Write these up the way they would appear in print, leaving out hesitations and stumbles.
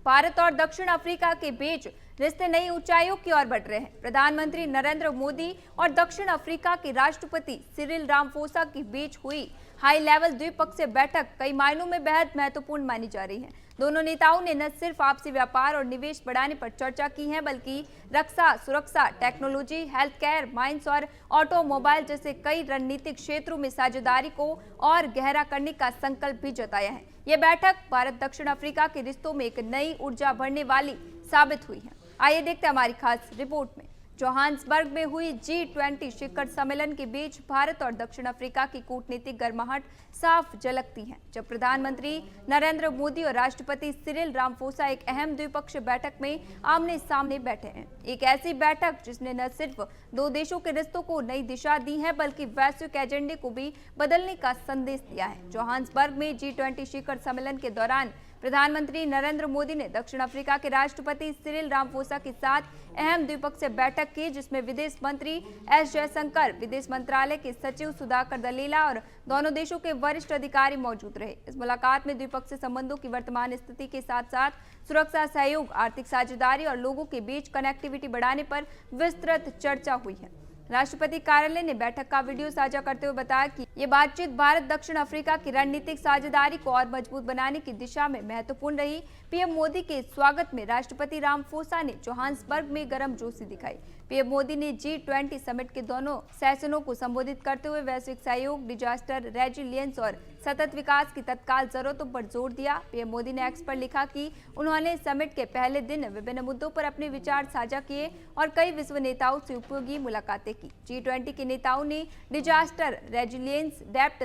भारत और दक्षिण अफ्रीका के बीच रिश्ते नई ऊंचाइयों की ओर बढ़ रहे हैं। प्रधानमंत्री नरेंद्र मोदी और दक्षिण अफ्रीका के राष्ट्रपति सिरिल रामाफोसा के बीच हुई हाई लेवल द्विपक्षीय बैठक कई मायनों में बेहद महत्वपूर्ण मानी जा रही है। दोनों नेताओं ने न सिर्फ आपसी व्यापार और निवेश बढ़ाने पर चर्चा की है, बल्कि रक्षा, सुरक्षा, टेक्नोलॉजी, हेल्थ केयर, माइंस और ऑटोमोबाइल जैसे कई रणनीतिक क्षेत्रों में साझेदारी को और गहरा करने का संकल्प भी जताया है। यह बैठक भारत दक्षिण अफ्रीका के रिश्तों में एक नई ऊर्जा भरने वाली साबित हुई है। आइए देखते हैं हमारी खास रिपोर्ट में। जोहान्सबर्ग में हुई G20 शिखर सम्मेलन के बीच भारत और दक्षिण अफ्रीका की कूटनीतिक गर्माहट साफ झलकती है, जब प्रधानमंत्री नरेंद्र मोदी और राष्ट्रपति सिरिल रामाफोसा एक अहम द्विपक्षीय बैठक में आमने सामने बैठे हैं। एक ऐसी बैठक जिसने न सिर्फ दो देशों के रिश्तों को नई दिशा दी है, बल्कि वैश्विक एजेंडे को भी बदलने का संदेश दिया है। जोहान्सबर्ग में G20 शिखर सम्मेलन के दौरान प्रधानमंत्री नरेंद्र मोदी ने दक्षिण अफ्रीका के राष्ट्रपति सिरिल रामाफोसा के साथ अहम द्विपक्षीय बैठक की, जिसमें विदेश मंत्री एस जयशंकर, विदेश मंत्रालय के सचिव सुधाकर दलीला और दोनों देशों के वरिष्ठ अधिकारी मौजूद रहे। इस मुलाकात में द्विपक्षीय संबंधों की वर्तमान स्थिति के साथ साथ सुरक्षा सहयोग, आर्थिक साझेदारी और लोगों के बीच कनेक्टिविटी बढ़ाने पर विस्तृत चर्चा हुई है। राष्ट्रपति कार्यालय ने बैठक का वीडियो साझा करते हुए बताया कि ये बातचीत भारत दक्षिण अफ्रीका की रणनीतिक साझेदारी को और मजबूत बनाने की दिशा में महत्वपूर्ण रही। पीएम मोदी के स्वागत में राष्ट्रपति रामाफोसा ने जोहान्सबर्ग में गर्मजोशी दिखाई। पीएम मोदी ने G20 समिट के दोनों सेशनों को संबोधित करते हुए वैश्विक सहयोग, डिजास्टर रेजिलियंस और सतत विकास की तत्काल जरूरतों पर जोर दिया। पीएम मोदी ने एक्स पर लिखा कि उन्होंने समिट के पहले दिन विभिन्न मुद्दों पर अपने विचार साझा किए और कई विश्व नेताओं से उपयोगी मुलाकातें की। G20 के नेताओं ने disaster resilience, depth,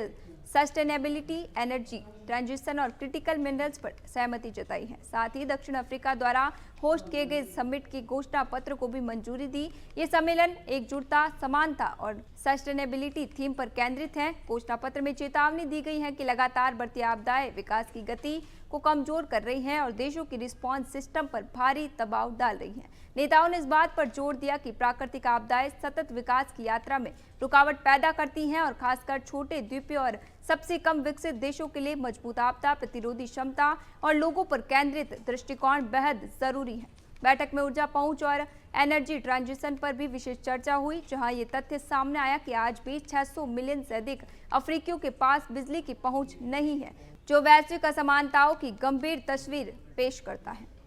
sustainability, energy transition और क्रिटिकल मिनरल्स पर सहमति जताई है। साथ ही दक्षिण अफ्रीका द्वारा होस्ट किए गए समिट की घोषणा पत्र को भी मंजूरी दी। ये सम्मेलन एकजुटता, समानता और सस्टेनेबिलिटी थीम पर केंद्रित है। घोषणा पत्र में चेतावनी दी गई है कि लगातार बढ़ती आपदाएं विकास की गति को कमजोर कर रही हैं और देशों की रिस्पांस सिस्टम पर भारी दबाव डाल रही हैं। नेताओं ने इस बात पर जोर दिया कि प्राकृतिक आपदाएं सतत विकास की यात्रा में रुकावट पैदा करती हैं और खासकर छोटे द्वीपीय और सबसे कम विकसित देशों के लिए मजबूत आपदा प्रतिरोधी क्षमता और लोगों पर केंद्रित दृष्टिकोण बेहद जरूरी है। बैठक में ऊर्जा पहुंच और एनर्जी ट्रांजिशन पर भी विशेष चर्चा हुई, जहां ये तथ्य सामने आया कि आज भी 600 मिलियन से अधिक अफ्रीकियों के पास बिजली की पहुंच नहीं है, जो वैश्विक असमानताओं की गंभीर तस्वीर पेश करता है।